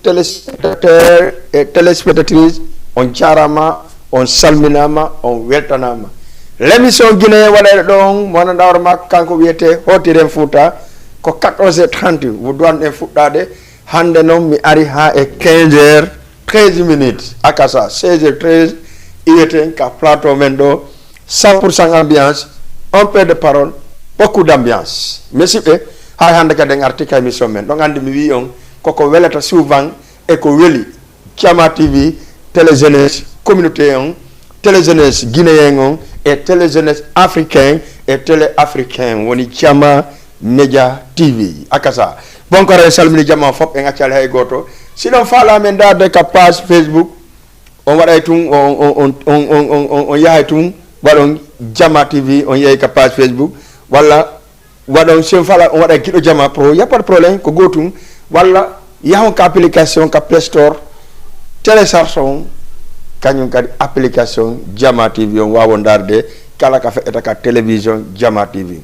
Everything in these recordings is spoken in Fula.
téléspectateurs et téléspectatrices, on jarama, on salminama, on weltanama. L'émission Guinée wala donc mon ndawrma kanko wiete hotiren Fouta ko 14h30 vous doit en fuɗɗade hande non mi ari ha e 15h13 minutes akasa 16h13 ieten ka plateau men do 100% ambiance, un peu de parole, beaucoup d'ambiance. Merci ha hande ka den article émission men donc andi mi wi on koko welata souvent e ko weli Jama TV téléjeunesse communauté on téléjeunesse guinéen on et téléjeunesse africain et télé africain woni Jama Media TV akasa bon ko re salmini jama fop en accal hay goto sinon fala men de ka page Facebook on waɗay tun on yahay tun waɗon Jama TV on yahay ka page Facebook walla waɗon sen fala on waɗay kiɗo Jama Pro y a pas de problème ko gotum walla yahon ka application ka Play Store télécharge on kañum kadi application Jama TV on wawon darde kala ka feƴƴata ka télévision Jama TV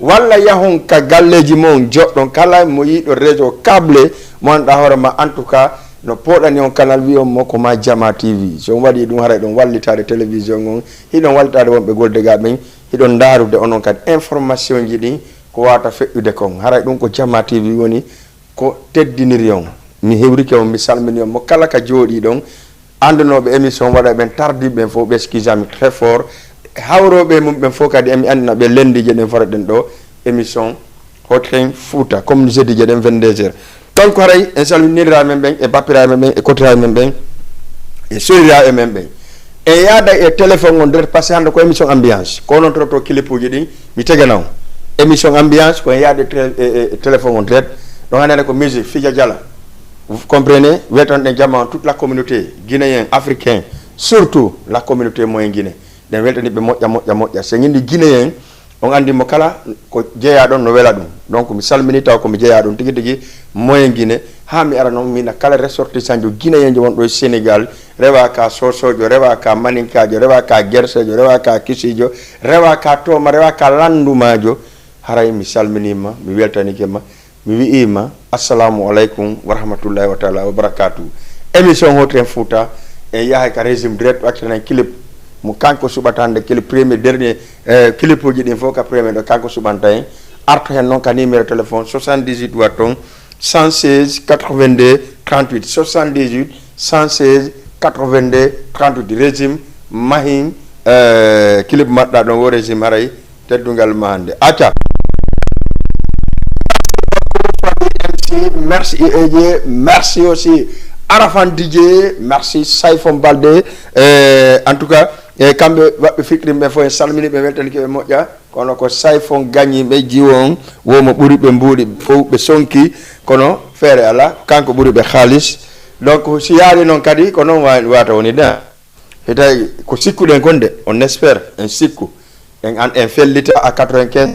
walla yahon ka galleji mon joɗɗon kala mo yiɗo réseau câble mo anda hoorema en tout cas no poɗani on canal wi on moko ma Jama TV so on waɗi ɗum haray ɗon wallitade télévision on hiɗon wallitade wonɓe goldegaɓe men hiɗon darude onon kadi information ji ɗin ko wata feƴƴude kon haray ɗum ko Jama TV woni ko teddiniri on mi hewrike on mi salmini on mo kala ka jooɗi ɗon andunoɓe émission waɗa ɓen tardiɓe fof ɓe excusami très fort hawroɓe mum ɓen fof kadi emi andina ɓe lendije ɗen foreɗen ɗo émission Hotren Fouta comme jeudi je ɗen 22h donc haray en salminirira men ɓen e bappiraɓe men ɓen e kotiraɓe men ɓen e soriraɓe men ɓen e yaada e téléphone on nder par ce que hande ko émission ambiance ko noon toto clip uji ɗin mi tegana on émission ambiance ko yaade téléphone on direct donc hande ko musique fija jala vous comprenez weltanɗen Jama toute la communauté guinéen africain surtout la communauté moyen Guinée den weltaniɓe moƴƴa so ñindi guinéen on andi mo kala ko jeeya ɗon no wela ɗum donc mi salmini taw ko mi jeeya ɗum tigi tigi moyen Guinée ha mi ara noon mina kala ressortissant jo guinéen jo wonɗo e Sénégal rewa ka sosojo rewa ka maninkajo rewa ka gersejo rewa ka kisijo rewa ka toma rewa ka landumajo haray mi salminima mi weltanikema mi wi'ima assalamu aleykum wa rahmatullahi wa taala wa barakatuh émission Hotren Fouta e yahay ka régime direct wattanen clip mo kanko suɓatande clip premier dernier clip uji ɗin fof ka premier ɗo kanko suɓanta hen arto hen noon ka numéro téléphone 78 watton 116 82 38 78 116 82 38 régime mahin clip maɗɗa ɗon wo régime haray teddungal ma hande acca merci Eje, merci aussi Arafan DJ, merci Saifon Balde, en tout cas kamɓe waɓɓe fikrimɓe fof en salmini ɓe weltanike ɓe moƴƴa kono ko Saifon gagni ɓe jiwon womo ɓuuri ɓe mbuuɗi fof ɓe sonki kono feere ala kanko ɓuuri ɓe haalis donc si yaari noon kadi ko noon wata woni da hitay ko sikkuɗen kon de on espère en sikku en fellita à 95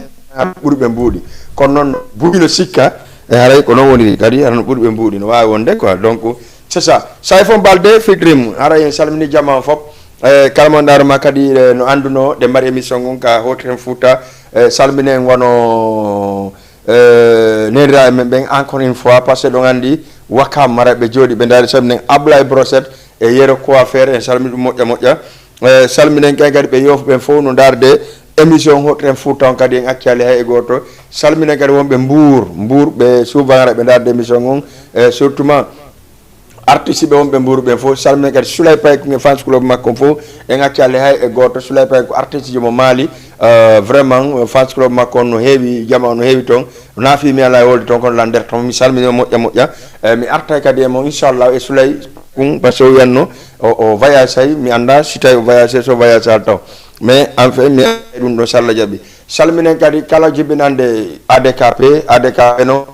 ɓuuri ɓe mbuuɗi kono noon buuɗino sikka e haray ko noon woni kadi hano ɓuuri ɓe mbuuɗi no wawi wonde quoi donc c'est ça Saifon Balde fikrim haray en salmini Jama fop kala mo darma kadi no anduno de mari émission on ka Hotren Fouta salmine wono nedira men ben encore une fois parce que do andi wakam mara be jodi be dal salmine Ablaye Brosset e yero ko affaire en salmine moƴƴa salmine kay kadi be yof ben fo no darde émission Hotren Fouta on kadi en accali hay goto salmine kadi wonbe mbour be souvent be darde émission on surtout artiste ɓe wonɓe mburu ɓen fof salmine kadi Soulay Paye ko fans club makko fof en accali hay e goto Soulay Paye ko artiste jomo maali vraiment fans club makko no heewi Jama no heewi toon naafimi ala e wolde toon kono la nder toon mi salmini moƴƴa mi artay kadi e mo inchallah e Soulay kum par ce que o wiyanno o voyage hay mi anda si tawi o voyage so voyage al taw mais en fait mi ɗum ɗo sallah jaaɓi salminen kadi kala jibinande ADKP no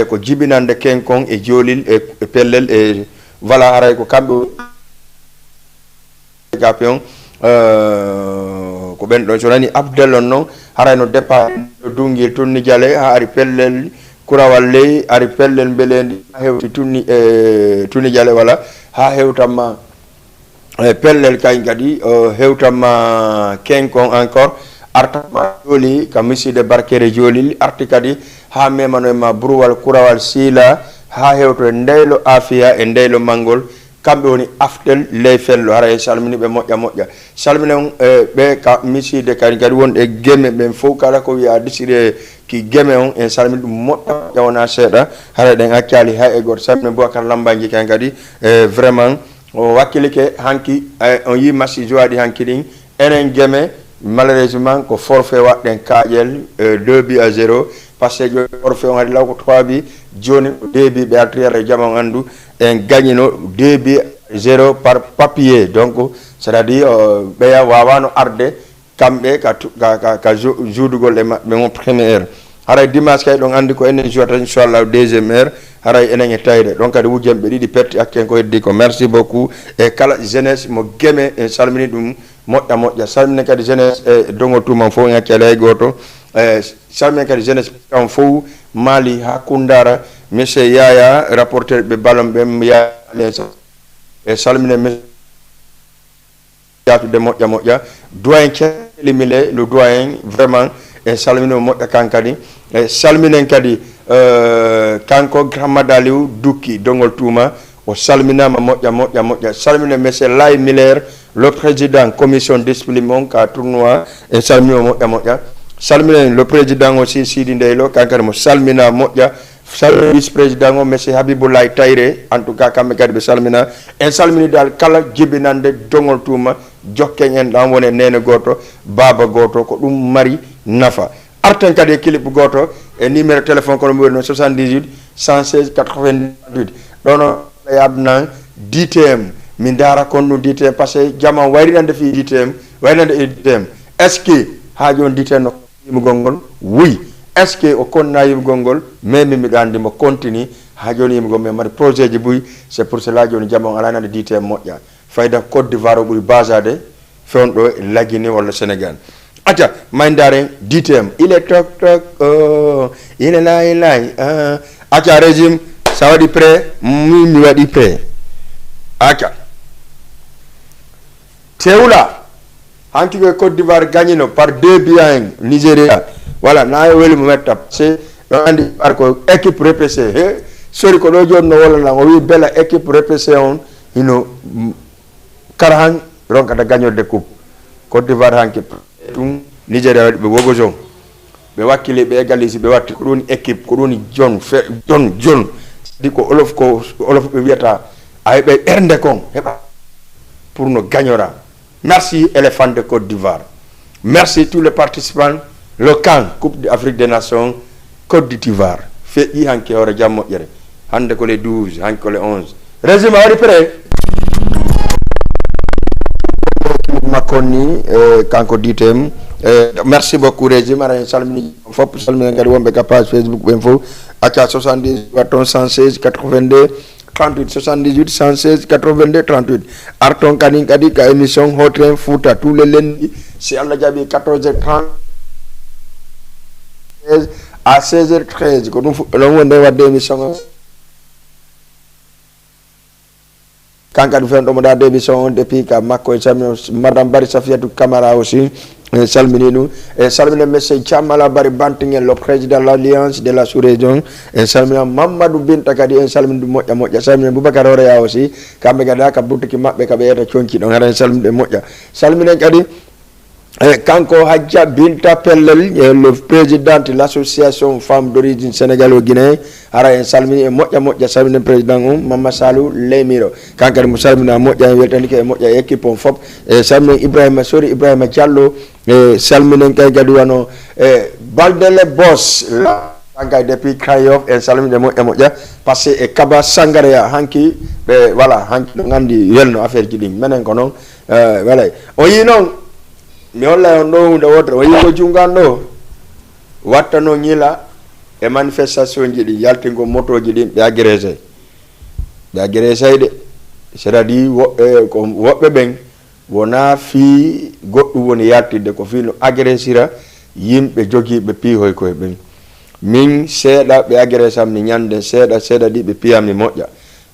ko jibinande kenkon e joolil e pellel e voilà haray ko kamɓe gapion ko ɓen ɗon so nani Abdel on noon haray no départ dungil tunni diale ha ari pellel kurawal ley ari pellel mbelendi ha hewti tunni diale wala ha hewtanma pellel kañ kadi hewtanma kenkon encore artama jooli ka miside barkere joolil arti kadi ha memano ma Buruwal Kurawal Sila ha hewto ndeylo afia e ndeylo mangol kamɓe woni aftel ley fello hara en salmini ɓe moƴƴa salmina on ɓe ka miside kadi wonɗe geme ɓen fof kala ko wiya disire ki geme on en salmini ɗum moƴƴa wona seeɗa hara ɗen accali hay e goto salmina Boubacar Lambaji kan kadi vraiment o wakkilike hanki on yi match jowaɗi hanki ɗin enen geme malheureusement ko forfait waɗɗen kaaƴel 2-0 par ce que forfait on haɗi law ko 3 joni 2 ɓe artiriere jama on andu en gagnino 2-0 par papier donc c'est à dire ɓeya wawano arde kamɓe ka joudugol e maɓɓe on première haray dimanche kay ɗon andi ko enen jouata inchallah deuxième heure haray enen e tayre donc kadi wujjanɓe ɗiɗi perti hakken ko heddi ko merci beaucoup e kala jeunesse mo geme en salmini ɗum moƴƴa salmine kadi jeunesse e dongo tuman fof en hakkele hay goto salmine kadi jeunesse on fof Mali ha Koundara monsieur Yaya rapporteur ɓe ballon ɓe ya e salmine monsieur yatude moƴƴa doyen Kelimile le doyen vraiment e salmine o moƴƴa kan kadi e salminen kadi kanko Gramadaliou Dukki dongol tuma o salminama moƴƴa salmine monsieur Lay Miller le président commission discipline ka tournoi e salmino moƴƴa salminen le président aussi Sidi Ndeylo kankadi mo salmina moƴƴa salmina vice président o monsieur Habiboulaye Tayre en tout cas kamɓe kadi ɓe salmina en salmini dal kala jibinande dongol tuma jokken en ɗan woni nene goto baba goto ko ɗum mari nafa arten kadi e clip goto e numéro téléphone kono mbiwoni 78 116 98 ɗono yabnan DTM min dara kon ɗum DTM par ce que jaman wayrinande fi DTM wayrinande e DTM est ce que ha joni DTM no yimugol ngol oui est ce que o konna yimugol ngol mais min miɗo andi mo continue ha joni yimugol mais mari projet ji buy c'est pour cela joni jaman ala nande DTM moƴƴa fayda Côte d'Ivoire o ɓuuri basade fewno ɗo e Guinée walla Sénégal atia mayndaren DTM il est toc il est là atia régime ça waɗi prêt mi waɗi prêt atia Tewla hanki ko Côte d'Ivoire gagnino par 2-1 Nigeria voilà na weli mo metta c'est ɗo andi par ko équipe repc sori ko ɗo joni no wolana o wi bela équipe repc on hino kara han ronkata gagnorde coupe Côte d'Ivoire hanki ɗum Nigeria waɗi ɓe wogojon ɓe wakkili ɓe égalisi ɓe watti ko ɗoni équipe ko ɗoni jon di ko olof ɓe wiyata a heɓe ɓernde kon heɓa pour no gagnora merci éléphant de Côte d'Ivoire merci tous les participants le camp coupe d'Afrique des nations Côte d'Ivoire feƴƴi hanke hoore jam moƴƴere hande ko les 12 hanke ko les 11 régime a waɗi prêt makonni kanko DTM merci beaucoup régime ara en salmini fof salmina kadi wonɓe ka page Facebook ɓen fof acca 70 watton 116 82 38 78 116 82 38 arton kadi ka émission Hotren Fouta tous les lundis si Allah jaaɓi 14h30 à 16h13 ko ɗum ɗon wonde wadde émission o kanka ɗum fen ɗomo da émission on depuis ka makko e salmino madame Bari Safiatou Camara aussi salmini ɗum e salmina monsieur Thiamala Bari Bantingel le président de l'alliance de la sous-région en salmina Mamadou Binta kadi en salmini ɗum moƴƴa salmina Boubacar Horeya aussi kamɓe kadi ha ka buttiki maɓɓe kaɓe yeyata conci ɗon hara en salmini ɗe moƴƴa salminen kadi kanko Hadja Binta Pellel le président de l'association femmes d'origine sénégalo-guinéen hara en salmini e moƴƴa salminen président on Mama Salou Leymiro kankadi mo salmina moƴƴa en weltanike e moƴƴa e équipe on fof e salminen Ibrahima Sori Ibrahima Diallo e salminen kadi wano e Baldele Boss kanka depuis Krayof en salmini e moƴƴa par ce que e Kaba Sangareya hanki ɓe voilà hanki ɗo gandi welno affaire ji ɗin minen ko noon voilà o yi noon mi holla on ɗo hunde wotere o yiko jungan ɗo wattano ñila e manifestation ji ɗi yaltingo motoji ɗin ɓe agressé de c'est à dire woɓɓe ko woɓɓe ɓen wona fi goɗɗum woni yaltidde ko fi no agressira yimɓe jogiiɓe piihoy koye ɓen min seeɗa ɓe agressé am ni ñande seeɗa ɗi ɓe piyamni moƴƴa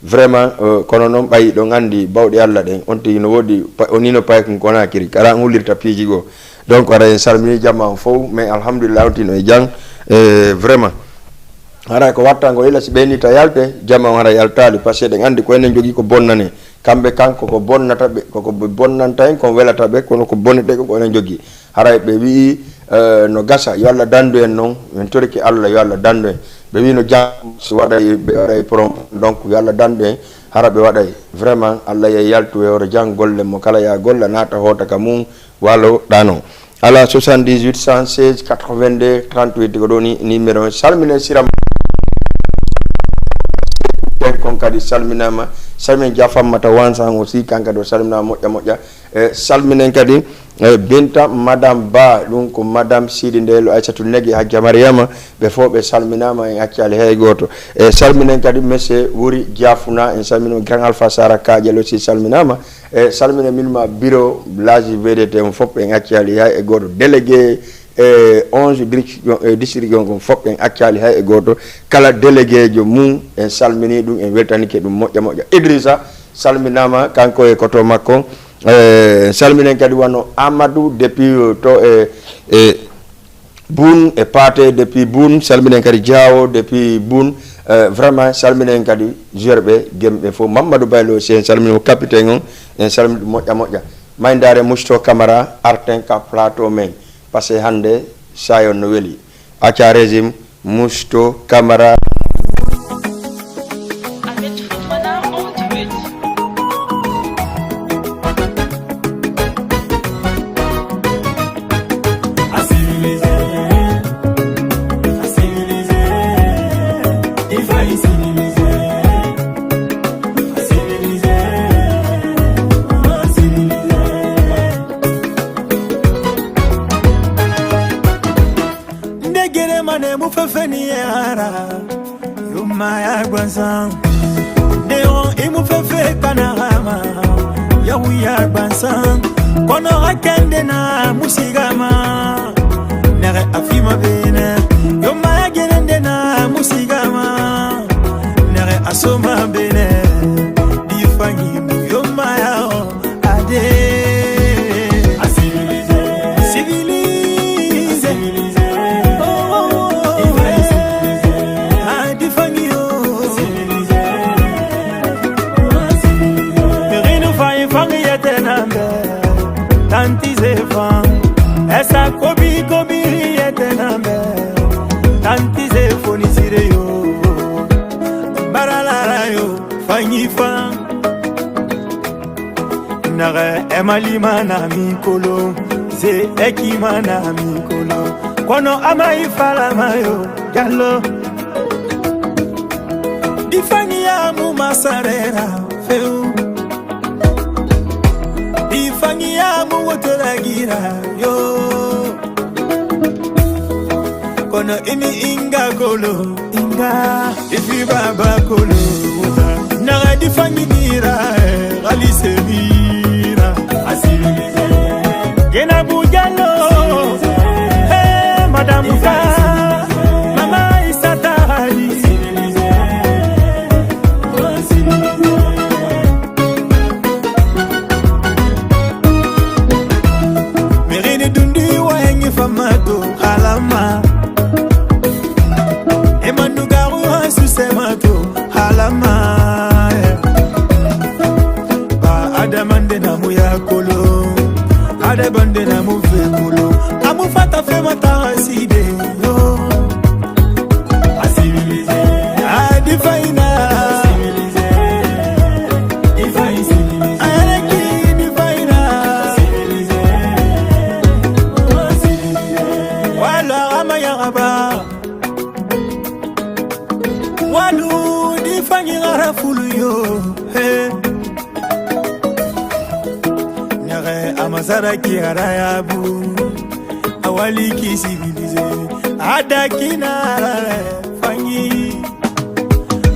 vraiment kono noon ɓayi ɗon andi bawɗi Allah ɗen on tigi no woodi onino paye kon Conakry kala hullirta piiji goo donc ara en salmini jamma on fof mais alhamdulillah on tino e jang vraiment hara ko watta ngo ila si benita yalte jama hara yaltali parce que andi ko enen jogi ko bonnane kambe kanko ko bonnata be ko bonnanta en ko welata be kono ko bonnete ko enen jogi hara be wi no gasa yo Allah dandu en non en toriki Allah yo Allah dandu en be wi no jam so waday be waday prom donc yo Allah dandu en hara be waday vraiment Allah ya yaltu e oro jang golle mo kala ya golla nata hota ka mum walo dano ala 78 116 82 38 ko doni numéro salmine siram kon kadi salminama salmin jafam mata wansa aussi kanka do salminama moƴƴa salminen kadi binta madame ba ɗum ko madame sidi ndelo aissatou negui hajja mariama ɓe fo ɓe salminama en accali hay goto salminen kadi monsieur wuri diafuna en salmino grand alpha sara kadiel aussi salminama salmine minma bureau laji vdt on foof en accali hay e goto délégué 11 district on fop en accali hay e goto kala délégué jo mum en salmini ɗum en weltanike ɗum moƴƴa Idrissa salminama kanko e koto makko salminen kadi wano Amadou depuis to e Boun e Paté depuis Boun salminen kadi Diawo depuis Boun vraiment salminen kadi joueur gemɓe fof Mamadou Baylo si en salmini capitaine on en salmini ɗum moƴƴa maydare Mousto Camara arten ka plateau men parce que hande sayon no weli acca régime Mousto Camara Malimana mikolo se ekimana mikolo kono amai fala mayo gallo difania mu masarera feu difania mu wotoragira yo kono ini inga kolo inga ifi baba kolo na difania alisemi Gena Bujalo, hey, Madame Ufa, Mama Isatari. Merine Dundi Wangi Famato, Halama. Emanugaru Hasusemato, Halama. Ba Adamande Namuya Kolo. Ade bande na mouve kolo amu fata fe mata aside yo asivilize adi faina asivilize ifaisi areki di faina asivilize wala amaya aba walu di fangira rafulu yo hey Amasara ki arayabu awali ki civilize adakina fangi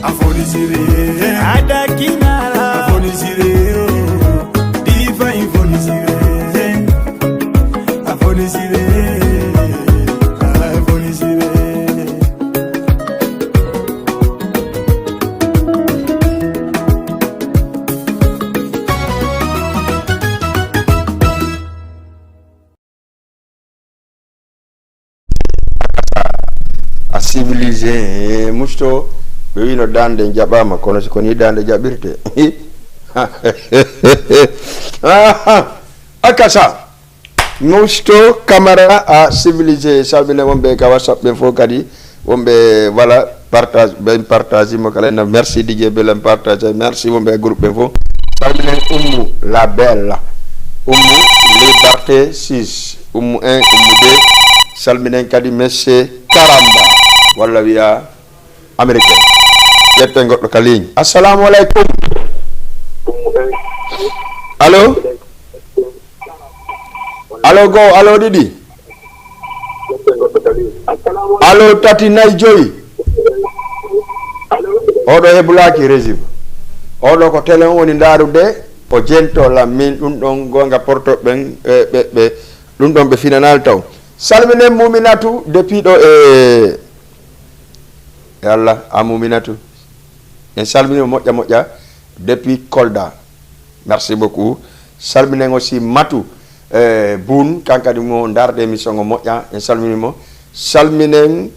afonisire adakina afonisire difa infonisire afonisire afonisire a civilisé musto ɓe wino dande jaɓama kono so koni dande jaɓirte akasa musto camara a civilisé salmine wonɓe ka whatsapp ɓen fof kadi wonɓe voilà partage ɓen partage mo kala merci DJ Belen partage merci wonɓe groupe ɓen fof salmine ummu la belle ummu liberté 6 ummu 1 ummu 2 salminen kadi monsieur Karamba walla wiya américain ƴette goɗɗo ka ligne assalamu aleykum allo allo go allo ɗiɗi allo tati nayi joyi oɗo heɓulaki régime oɗo ko télé woni ndarude o jentola min ɗum ɗon gonga porto ɓen ɓe ɗum ɗon ɓe finanal taw salminen muminatu depuis ɗo e Allah a muminatu en salmini moƴƴa moƴƴa depuis Kolda merci beaucoup salminen aussi matu Boun kankadi mo darde émission ngo moƴƴa en salminimo salminen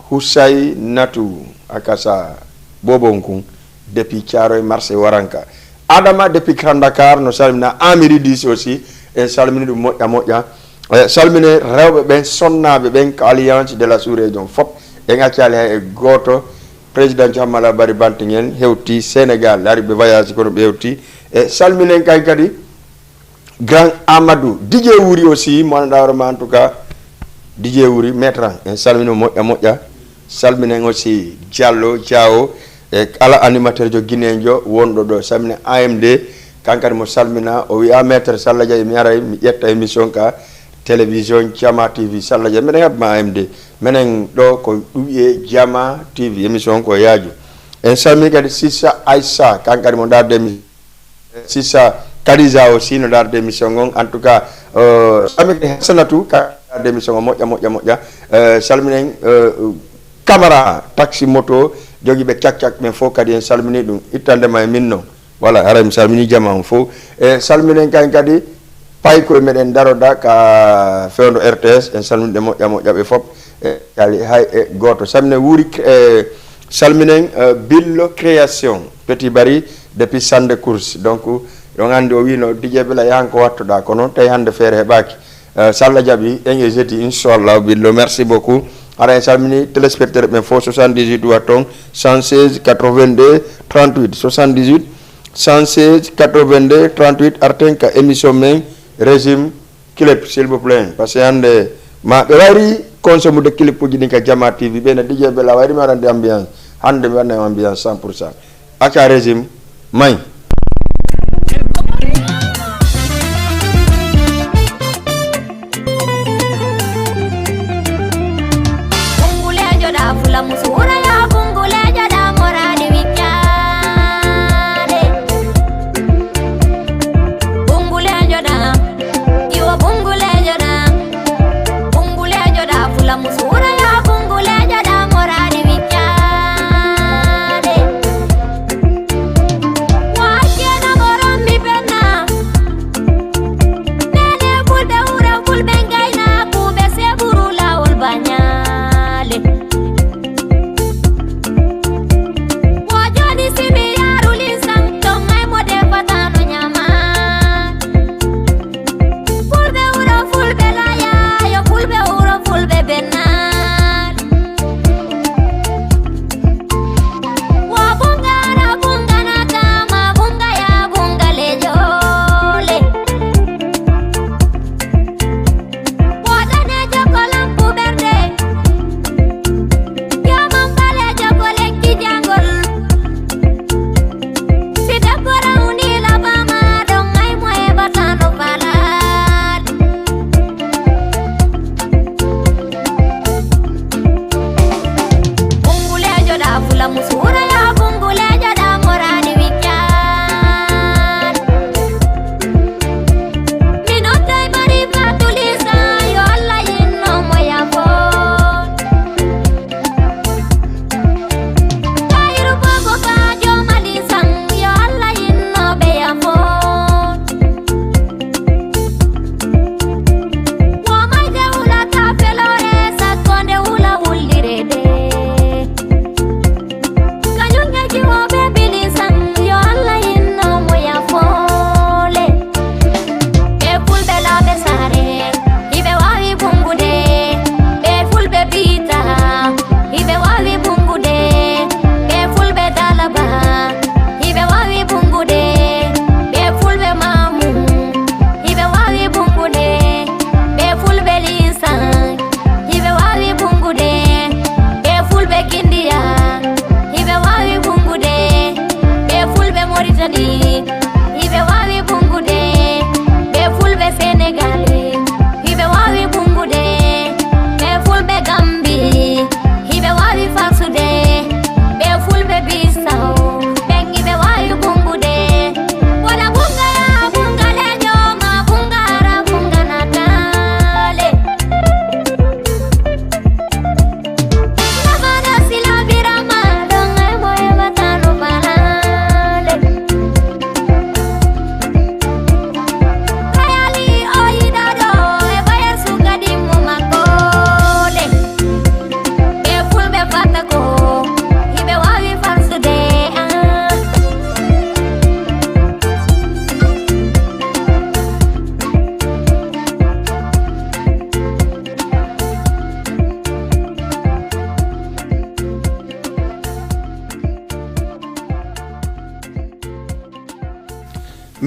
Husay Natu akasa bobon kun depuis Thiaroye marché Waranka Adama depuis Grand Dakar no salmina Amiri Dis aussi en salmini ɗum moƴƴa moƴƴa salmine rewɓe ɓen sonnaɓe ɓen ko alliance de la sous-région fop e gaccali hay e goto président Jammala Bari Bantingel hewti Sénégal ari ɓe voyage kono ɓe hewti e salminen kay kadi grand Amadou DJ Wuri aussi mo andawrama en tout cas DJ Wuri maître en salmino moƴƴa moƴƴa salminen aussi Diallo Diawo e kala animateur jo guinéjo wonɗo ɗo salmine AMD kankadi mo salmina o wiya maître Salla Dia mi aray mi ƴetta émission ka télévision Jama TV Salla Dia minen heɓma AMD minen ɗo ko ɗuwiye Jama TV émission ko yaaju en salmini kadi Sissa Aissa kankadi mo darde émission Sissa Kadiza aussi no darde émission gon en tout cas salmini Hasanatu ka darde émission o moƴƴa salminen Camara taxi moto jogi ɓe cak men fof kadi en salmini ɗum ittandema e min noon voilà ara mi salmini jama on fof e salminen kan kadi pay koye meɗen daroda ka fewndo RTS en salminiɗe moƴƴa ɓe fof e kali hay e goto salminen wuuri salminen Billo création Petit Bari depuis Sande course donc ɗon andi o wino DJ Bela yahan ko wattoɗa kono tawi hande feere heɓaki Salla jaaɓi en e jeeti inchallah Billo merci beaucoup ara en salmini téléspectateur ɓen fof 78 watton 116 82 38 78 116 82 38 arten ka émission men régime clip s'il vous plaît parce que hande ma ɓe wari consomme de clip uji ɗin ka Jama TV ɓena DJ Bela wari mi waɗande ambiance hande mi waɗna ambiance 100% acca régime may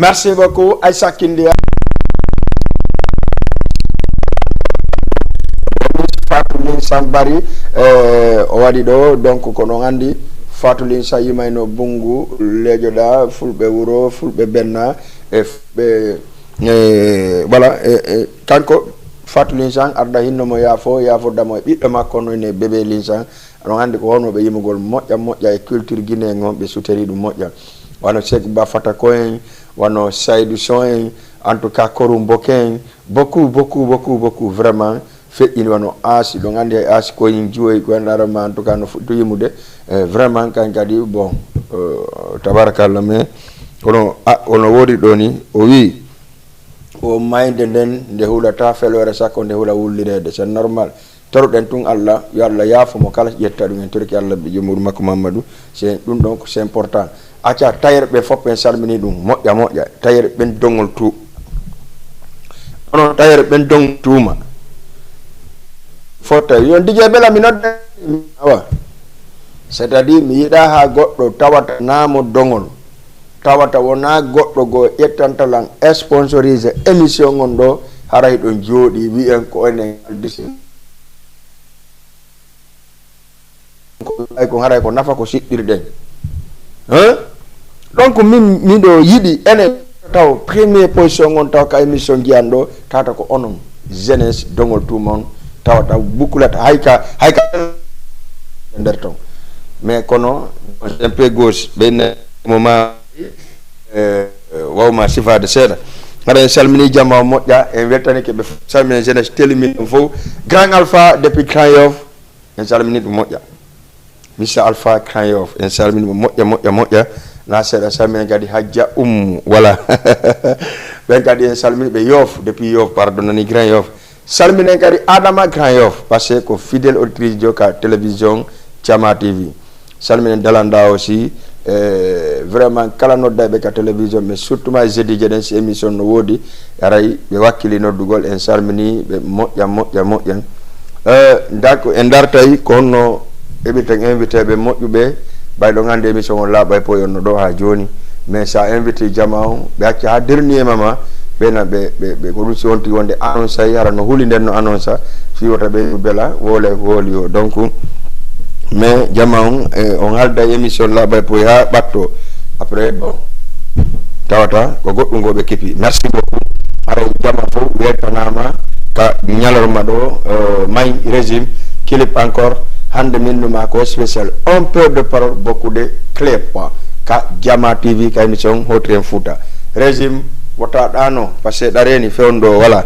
merci beaucoup Aïssa Kindia. Fatulin Sambari o waɗi ɗo donc kono andi Fatulin sa yimayno bungu leƴoɗa fulɓe wuro fulɓe benna e ɓe voilà kanko Fatulin Sang arda hinnomo yaafo damo e ɓiɗɗo makko noyne bébé Linsan aɗon andi ko wonnoɓe yimugol moƴƴa e culture guinéen on ɓe suteri ɗum moƴƴa wano Sek Ba Fatako en wano Saydou Son en en tout cas Korum Boken beaucoup vraiment feƴƴini wano aasi ɗon andi hay aasi koyin jiwoyi gonɗarama en tout cas no fuɗɗo yimude vraiment kañ kadi bon tabarakallah mais ono woodi ɗo ni o wi o mayde nden nde hulata felore sakko nde hula wullirede c'est normal toruɗen tun Allah yo Allah yaafomo kala ƴetta ɗum en torki Allah ɓe jomuɗo makko Mamadou c'est ɗum ɗon ko c'est important acca tayre ɓe fof en salmini ɗum moƴƴa tayre ɓen dongol tu onon tayre ɓen dong tuuma fota yo dije bela mi nodde awa c'est à dire mi yiɗa ha goɗɗo tawata naamo dongol tawata wona goɗɗo go ƴettantalan sponsorisé émission on ɗo haray ɗon jooɗi wi'en ko enen aldisi ko haray ko nafa ko siɗɗirɗen donc min miɗo yiɗi enen taw premier position on taw ka émission jiyan ɗo tawata ko onon jeunesse dongol tumon tawata bouclette hayka nder ton mais kono un peu gauche ɓeyne moment wawma sifade seeɗa haɗa en salmini jamma o moƴƴa en weltanike ɓe salmini jeunesse tellumin ɗum fof grand alpha depuis Grand Yoff en salmini ɗum moƴƴa monsieur alpha Grand Yoff en salmini mo moƴƴa na seeɗa salmini kadi hajja voilà ɓen kadi en salmini ɓe Yoff depuis Yoff pardon nani Grand Yoff salminen kadi Adama Grand Yoff par ce que ko fidèle auditrice joka télévision Thiama TV salminen dalanda aussi vraiment kala noddaɓe ka télévision mais surtout ma jeudi jeɗen si émission no woodi aray ɓe wakkili noddugol en salmini ɓe moƴƴa dak en dartay ko honno eɓiten invité ɓe moƴƴuɓe ɓayɗo gande émission o laaɓay po yonno ɗo ha joni mais sa invité jama on ɓe acca ha dernier moment ɓena ɓe ko ɗum si wonti wonde annonce ay hara no huuli nden no annonce a fiwata ɓe bela woole hooli o donc mais jama on halda émission laaɓay po ha ɓatto après bon tawata ko goɗɗum go ɓe keepi merci beaucoup haray jama fof weltanama ka ñalorma ɗo may régime clip encore hande minnuma ko spécial un peu de parole beaucoup de clip ka Thiama TV ka émission Hotren Fouta régime wota ɗano par ce que ɗareni fewndo voilà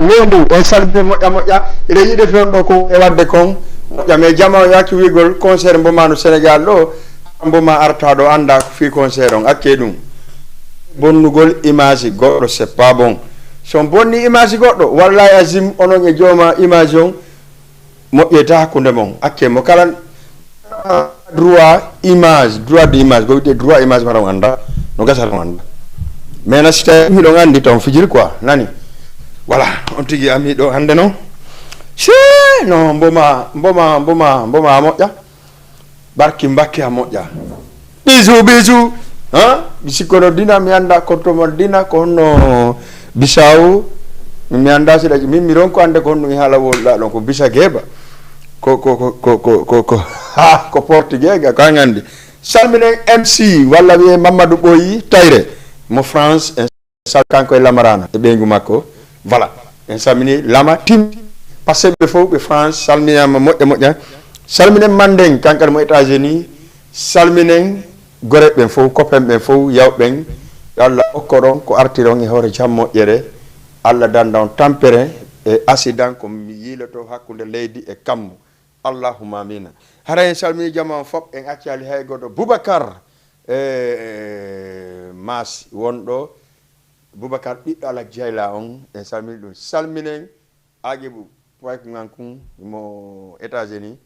wondu on salmine moƴƴa ire yiɗe toon ɗo ko e wadde kon moƴƴa mais jama yakki wigol concert mbomano Sénégal ɗo mboma arta ɗo anda ko fi concert on akke ɗum bonnugol image goɗɗo c'est pas bon son bonni image goɗɗo wallahi azim onon e jooma image on moƴƴeta hakkunde mon akke mo kala droit d'image ko wiyete droit image mara anda no gasata anda mais na si tawi miɗon andi taw fijiri quoi nani voilà on tigi ami ɗo hande noon si no mboma moƴƴa barki mbakki a moƴƴa bisou mi sikkono dina mi anda kortomo dina ko honno bisaw mi anda siɗa min mi ronko ande ko honno mi haala wolɗa ɗon ko bisa geeba ko portugais ga ko ngandi salminen MC walla wiye Mamadou Boyi Tayre mo France en sal kanko e lamarana e ɓeygu makko voilà en salmini lama tim passé ɓe fof ɓe France salminama moƴƴa salminen Mandeng kankane mo États-Unis salminen gore ɓen fof copain ɓen fof yawɓen Allah hokko ɗon ko arti ɗon e hoore jam moƴƴere Allah danda on tampere e accident ko mi yiiloto hakkude leydi e kammu allahumma amina hara en salmini jama on fof en accali hay goɗɗo Boubacar Mas wonɗo Boubacar ɓiɗɗo Ala Diayla on en salmini ɗum salminen Agibou Poykankou mo États-Unis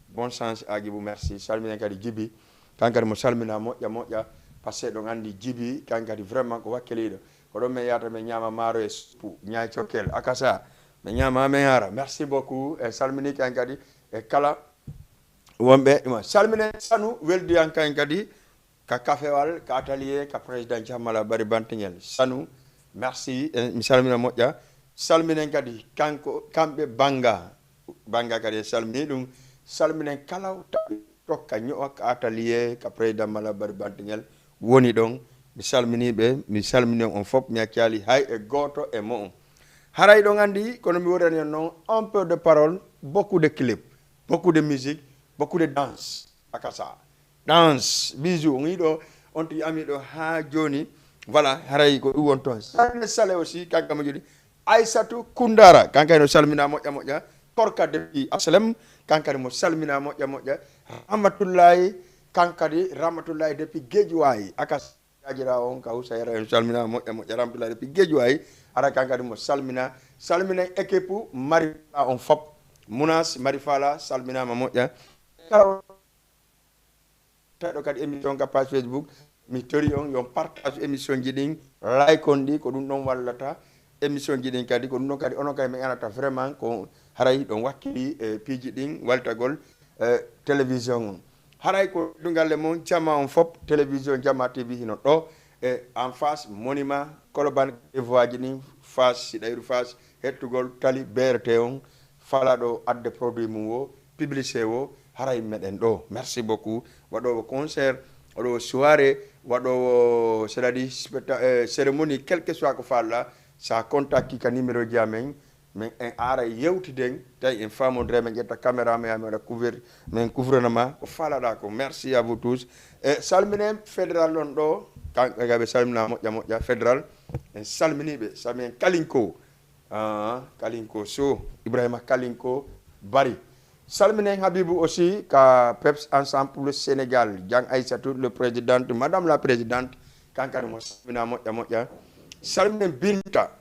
bon sens Agibou merci salminen kadi Djibi kankadi mo salmina moƴƴa pasque ɗon andi Djibi kankadi vraiment ko wakkiliɗo ko ɗon min yata min ñama maaro e suppu ñaay cokkel akasa min ñama min hara merci beaucoup e salmini kankadi e kala wonɓe ɗuma salminen Sanu weldiyan kankadi ka kafewal ka atelier ka président Jammala Bari Bantingel Sanu merci mi salmina moƴƴa salminen kadi kamɓe banga kadi e salmini ɗum salminen kala tokka ño'a ka atelier ka président Mala Bari Bantingel woni ɗon mi salminiɓe mi salmini on fof mi accali hay e goto e mo on haray ɗon andi kono mi wodani on noon un peu de parole beaucoup de clip beaucoup de musique beaucoup de danse akasa danse bisou on yiɗo on to amiɗo ha joni voilà haray ko ɗum won toon salmine sale aussi kankama joɗi Aissatou Koundara kankani no salmina moƴƴa korka depuis aslem kankadi mo salmina moƴƴa Ramatullahi depuis Guédiawaye akas jajira on ka usayra en salmina moƴƴa Ramatullahi depuis Guédiawaye ara kankadi mo salmina équipe Marifala on fop Mounas Marifala salminama moƴƴa taɗo kadi émission ka page Facebook mi tori on yon partage émission ji ɗin like on ɗi ko ɗum ɗon wallata émission ji ɗin kadi ko ɗum ɗon kadi onon kadi mi anata vraiment ko haray ɗon wakkili e piiji ɗin waltagol télévision on haray ko ɗugalle mon jama on fop télévision Jama TV hino ɗo e en face monument Colobane e voie ji ɗin face siɗayru face hettugol tali BRT on fala ɗo adde produit mum o publicité o haray meɗen ɗo merci beaucoup waɗowo concert waɗowo soirée waɗowo c'est-à-dire cérémonie quel que soit ko falla sa contacti ka numéro ji amen min en ara yewtiden tawi en famodire min ƴetta caméra mi waɗa couvrir min couvrenema ko falaɗa ko merci à vous tous e salminen fédéral ɗon ɗo kanɓe salmina moƴƴa fédéral en salminiɓe salminen Kalinko Sow Ibrahima Kalinko Bari salminen Habibou aussi ka PEPS ensemble pour le Sénégal Diang Aïssatou le présidente madame la présidente kankadi mo salmina moƴƴa salminen Binta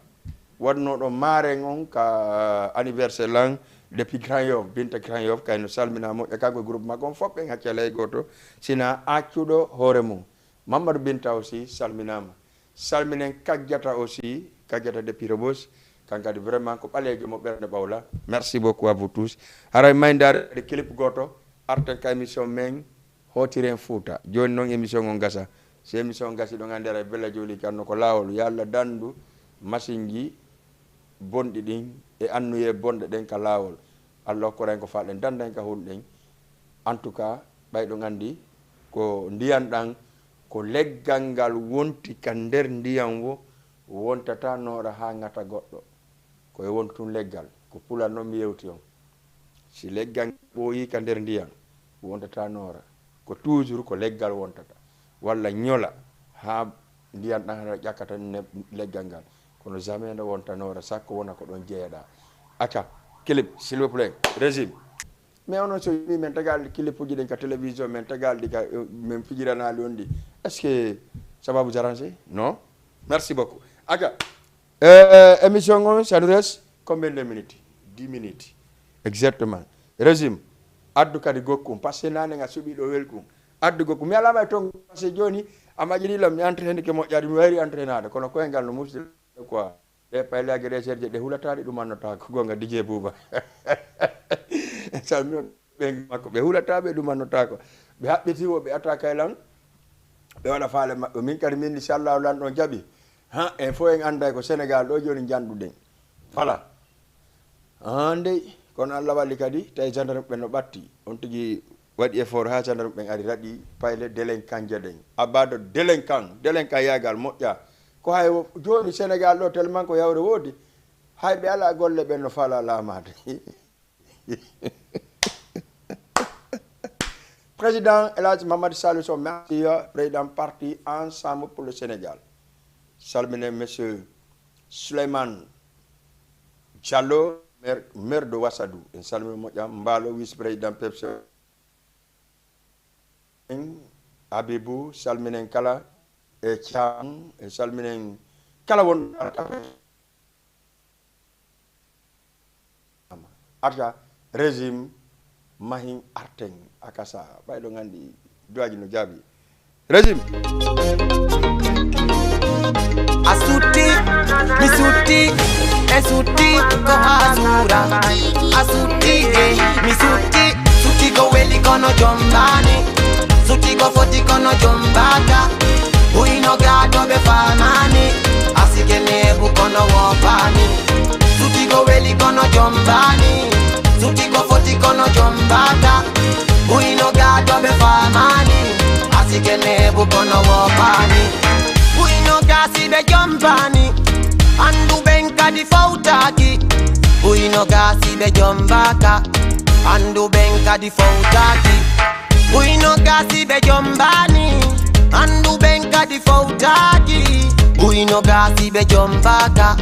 wadnoɗo maren on ka anniversaire lan depuis Grand Yoff Binta Grand Yoff kayno salmina moƴƴa kanko groupe makko on fof ɓen haccele goto sina accuɗo hoore mum Mamadou Binta aussi salminama salminen Kagdiata aussi Kagdiata depuis Rebos kankadi vraiment ko ɓalejo mo ɓerde ɓawla merci beaucoup à vous tous haray maydare de clip goto arten ka émission men hotiren Fouta joni noon émission on gasa so émission on gasi ɗo gandera e bella joli kanno ko lawol yo Allah dandu machine ji bonɗi ɗin e annuye bonɗe ɗen ka lawol Allah hokkoren ko falɗen dandan ka hulɗen en tout cas ɓayɗo gandi ko ndiyan ɗan ko leggal ngal wonti ka nder ndiyam wo wontata noora ha ngata goɗɗo koye wontun leggal ko pulal noon mi yewti on si leggal ɓooyi ka nder ndiyam wontata noora ko toujours ko leggal wontata walla ñola ha ndiyam ɗan ƴakkata leggal ngal kono jamais no wontanora sakko wona ko ɗon jeeyaɗa acca clip s'il vous plaît régime mais onon so wi men tagal clip uji ɗen ka télévision men tagal ɗi ka min fijiranali on ɗi est ce que sababu arrangé non merci beaucoup acca émission on ça nous reste combien de minutes 10 minutes exactement régime addu kadi gokkum par ce que nane nga suɓi ɗo welkum addu gokkum mi alama e ton par ce que joni amaƴirilam mi entraîne ke moƴƴade mi wari entraînade kono koyngal no musde quoi ɗe paylaki recherche ɗe hulataɗe ɗum annotako gonga DJ Bouba salmino ɓe makko ɓe hulataɓe ɗum annotako ɓe haɓɓitiwo ɓe atta kaylan ɓe waɗa faale maɓɓe min kadi min inchallahu lan ɗon jaaɓi ha en fo en anda ko Sénégal ɗo joni janɗuɗen voilà ndey kono Allah walli kadi tawi gendarme ɓe no ɓatti on tigui waɗi effort ha gendarme ɓen ari raɗi payle délinquant jeɗen abado délinquant yagal moƴƴa ko hay joni Sénégal ɗo tellement ko yawre woodi hay ɓe ala golle ɓen no fala lamade président El Hadji Mamadou Salih Sow merci président parti Ensemble pour le Sénégal salmine monsieur Souleymane Diallo maire de Wassadou en salmine moƴƴam Mbalo vice président PEPS Abibou salminen kala e Thiam e salminen kala won arta régime mahin arten akasa ɓayɗo gandi duwaji no jaabi régime asuti mi suti e suti ko asura asuti mi suti ko weli kono jombani suti ko foti kono jombaka uino gado be famani asike nebu kono wopani suti ko weli kono jombani suti ko foti kono jombaka uino gado be famani asike nebu kono wopani uino gasi be jombani andu benka di fautaki uino gasi be jombaka andu benka di fautaki uino gasi be jombani andu benka di fautaki uino gasi be jombaka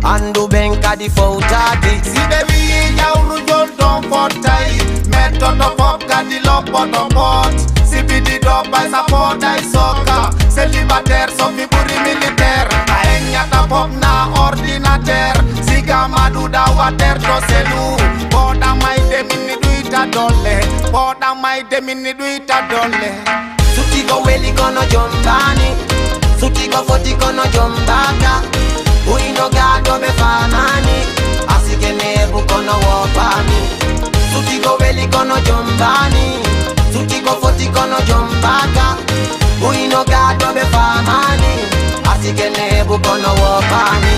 andu benka di fautaki Sibe wi jawru jol don fotai metto to pop kadi loppo to pot sibidi do bay sa podai soka célibataire sofi buri militaire aenyata pop na ordinateur siga madu da water to selu boda mai de minni duita dolle boda mai de minni duita dolle suti go weli kono jombani suti go foti kono jombaka uino gado be famani asike nebu kono wopani suti go weli kono jombani suti go foti kono jombaka uino gado be famani asike nebu kono wopani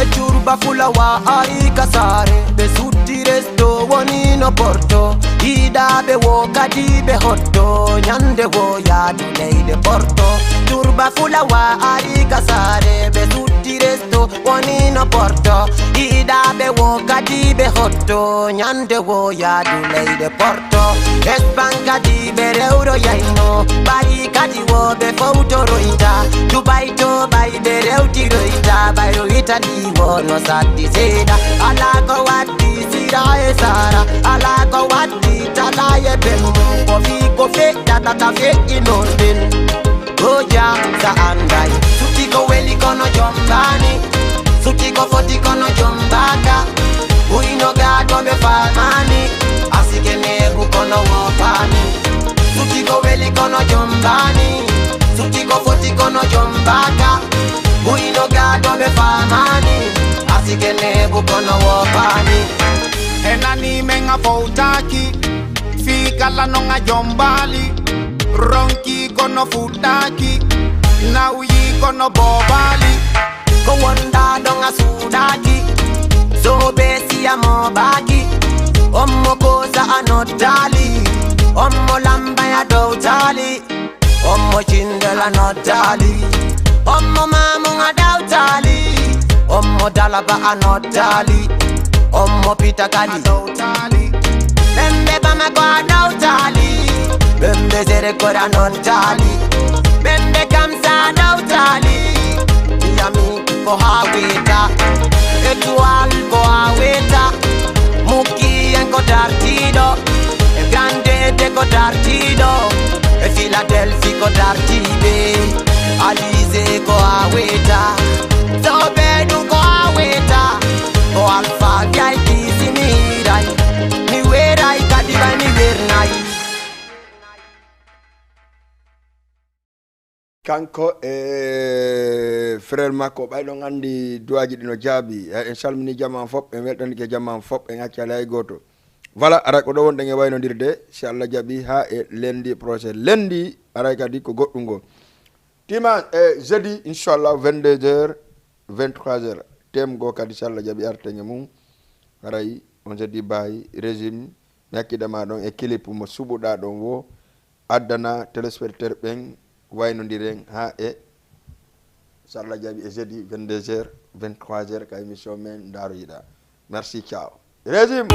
e churba fula wa ai kasare be suti resto woni no porto ida be wo kadi be hotto nyande wo ya di leide porto turba fula wa ai kasare be suti resto woni no porto ida be wo kadi be hotto nyande wo ya di leide porto espanka di be euro yaino bai kadi wo be foto roita dubai to bai be reuti roita bai roita di wo no satti seda ala ko watti sira e sara ala ko watti tala ye bemu ko fe tata fe inondin oja sa andai suti ko weli kono jombani suti ko foti kono jombaka uino gado be famani asike nebu kono wopani suti ko weli kono jombani suti ko foti kono jombaka uino gado be famani asike nebu kono wopani enani menga fautaki fika la nonga jombali ronki kono futaki na uyi kono bobali ko wonda donga sudaki so besi amobaki ommo koza anotali ommo lamba ya dotali ommo chindela notali ommo mamunga dautali ommo dalaba anotali ommo pitakali dotali bembe bama kwa dautali bembe zere kora notali bembe kamsa dautali yami ko haweta étoile ko haweta Muki en ko dartido e grande de ko dartido e Philadelphia ko dartibe Alize ko haweta Zobedu ko haweta ko Alpha VIP simirai mi werai kadiba mi wernai kanko frère makko ɓayɗon andi duwaji ɗi no jaabi en salmini jamman fop en weltanike jamman fop en accala e goto voilà ara ko ɗo wonɗen e waynodirde si Allah jaaɓi ha e lendi projet lendi aray kadi ko goɗɗum go tima jeudi inchallah 22h 23h tem go kadi si Allah jaaɓi arteŋe mum aray on jeudi bayi régime mi hakkidama ɗon e clip mo suɓuɗa ɗon wo addana téléspectateur ɓen waynodiren ha e sarla jaabi e jeudi 22h 23h ka émission men daroyiɗa merci ciao régime